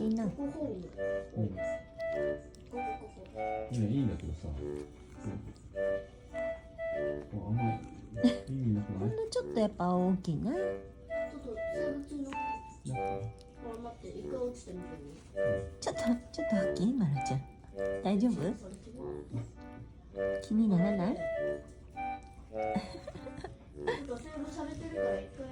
しいな。ここ本位。うん。ここ。いや、いいんだけどさ。あんま意味なくない？ほんのちょっとやっぱ大きいな。ちょっと生物の。なんか待って、一回落ちてみてみ。ちょっと大きいまるちゃん。大丈夫？気にならない？ちょっとセーブされてるから一回